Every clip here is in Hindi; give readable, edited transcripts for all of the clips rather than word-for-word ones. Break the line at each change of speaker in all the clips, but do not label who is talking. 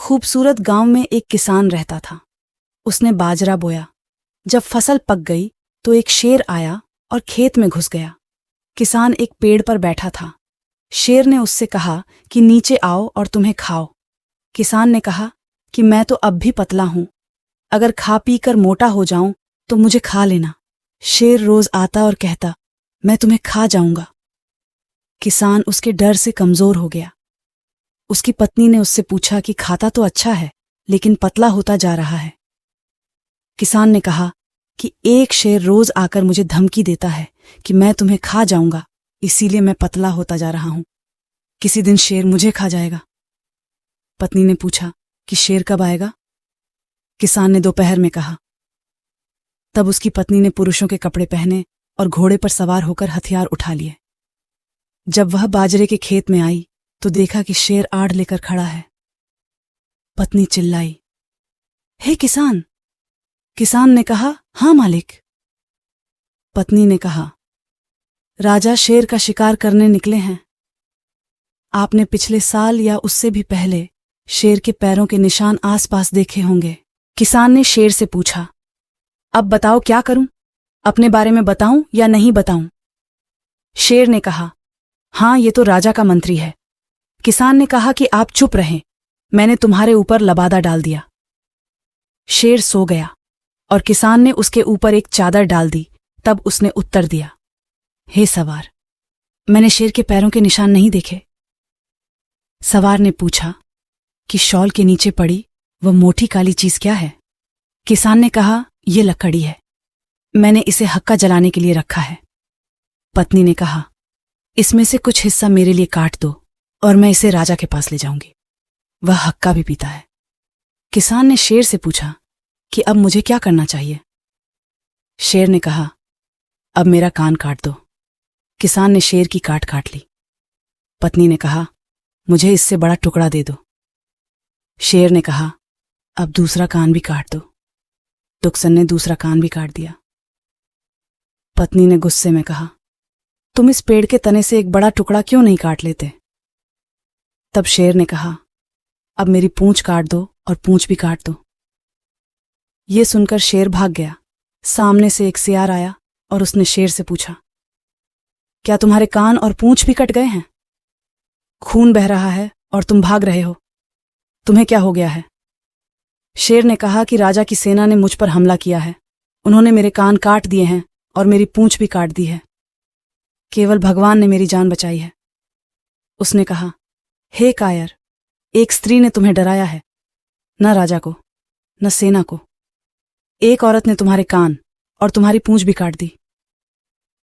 खूबसूरत गांव में एक किसान रहता था। उसने बाजरा बोया। जब फसल पक गई तो एक शेर आया और खेत में घुस गया। किसान एक पेड़ पर बैठा था। शेर ने उससे कहा कि नीचे आओ और तुम्हें खाओ। किसान ने कहा कि मैं तो अब भी पतला हूं, अगर खा पी कर मोटा हो जाऊं तो मुझे खा लेना। शेर रोज आता और कहता, मैं तुम्हें खा जाऊंगा। किसान उसके डर से कमजोर हो गया। उसकी पत्नी ने उससे पूछा कि खाता तो अच्छा है, लेकिन पतला होता जा रहा है। किसान ने कहा कि एक शेर रोज आकर मुझे धमकी देता है कि मैं तुम्हें खा जाऊंगा, इसीलिए मैं पतला होता जा रहा हूं। किसी दिन शेर मुझे खा जाएगा। पत्नी ने पूछा कि शेर कब आएगा? किसान ने दोपहर में कहा। तब उसकी पत्नी ने पुरुषों के कपड़े पहने और घोड़े पर सवार होकर हथियार उठा लिए। जब वह बाजरे के खेत में आई तो देखा कि शेर आड़ लेकर खड़ा है। पत्नी चिल्लाई, हे किसान! किसान ने कहा, हां मालिक। पत्नी ने कहा, राजा शेर का शिकार करने निकले हैं। आपने पिछले साल या उससे भी पहले शेर के पैरों के निशान आसपास देखे होंगे। किसान ने शेर से पूछा, अब बताओ क्या करूं? अपने बारे में बताऊं या नहीं बताऊं? शेर ने कहा, हां, ये तो राजा का मंत्री है। किसान ने कहा कि आप चुप रहें, मैंने तुम्हारे ऊपर लबादा डाल दिया। शेर सो गया और किसान ने उसके ऊपर एक चादर डाल दी। तब उसने उत्तर दिया, हे सवार, मैंने शेर के पैरों के निशान नहीं देखे। सवार ने पूछा कि शॉल के नीचे पड़ी वह मोटी काली चीज क्या है? किसान ने कहा, यह लकड़ी है, मैंने इसे हक्का जलाने के लिए रखा है। पत्नी ने कहा, इसमें से कुछ हिस्सा मेरे लिए काट दो और मैं इसे राजा के पास ले जाऊंगी, वह हक्का भी पीता है। किसान ने शेर से पूछा कि अब मुझे क्या करना चाहिए? शेर ने कहा, अब मेरा कान काट दो। किसान ने शेर की काट काट ली। पत्नी ने कहा, मुझे इससे बड़ा टुकड़ा दे दो। शेर ने कहा, अब दूसरा कान भी काट दो। टुकसन ने दूसरा कान भी काट दिया। पत्नी ने गुस्से में कहा, तुम इस पेड़ के तने से एक बड़ा टुकड़ा क्यों नहीं काट लेते? तब शेर ने कहा, अब मेरी पूंछ काट दो और पूंछ भी काट दो। ये सुनकर शेर भाग गया। सामने से एक सियार आया और उसने शेर से पूछा, क्या तुम्हारे कान और पूंछ भी कट गए हैं? खून बह रहा है और तुम भाग रहे हो, तुम्हें क्या हो गया है? शेर ने कहा कि राजा की सेना ने मुझ पर हमला किया है, उन्होंने मेरे कान काट दिए हैं और मेरी पूंछ भी काट दी है, केवल भगवान ने मेरी जान बचाई है। उसने कहा, हे कायर, एक स्त्री ने तुम्हें डराया है, न राजा को न सेना को। एक औरत ने तुम्हारे कान और तुम्हारी पूंछ भी काट दी।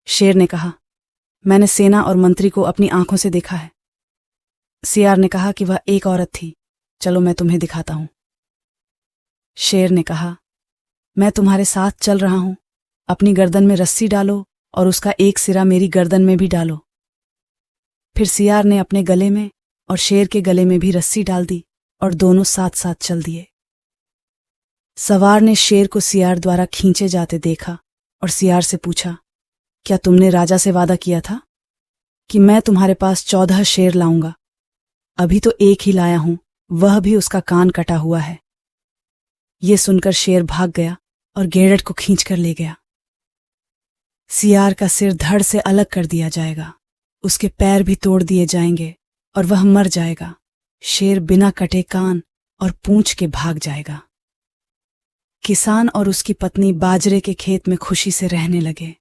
शेर ने कहा, मैंने सेना और मंत्री को अपनी आंखों से देखा है। सियार ने कहा कि वह एक औरत थी, चलो मैं तुम्हें दिखाता हूं। शेर ने कहा, मैं तुम्हारे साथ चल रहा हूं, अपनी गर्दन में रस्सी डालो और उसका एक सिरा मेरी गर्दन में भी डालो। फिर सियार ने अपने गले में और शेर के गले में भी रस्सी डाल दी और दोनों साथ साथ चल दिए। सवार ने शेर को सियार द्वारा खींचे जाते देखा और सियार से पूछा, क्या तुमने राजा से वादा किया था कि मैं तुम्हारे पास 14 शेर लाऊंगा? अभी तो एक ही लाया हूं, वह भी उसका कान कटा हुआ है। ये सुनकर शेर भाग गया और गेड़ट को खींचकर ले गया। सियार का सिर धड़ से अलग कर दिया जाएगा, उसके पैर भी तोड़ दिए जाएंगे और वह मर जाएगा। शेर बिना कटे कान और पूंछ के भाग जाएगा। किसान और उसकी पत्नी बाजरे के खेत में खुशी से रहने लगे।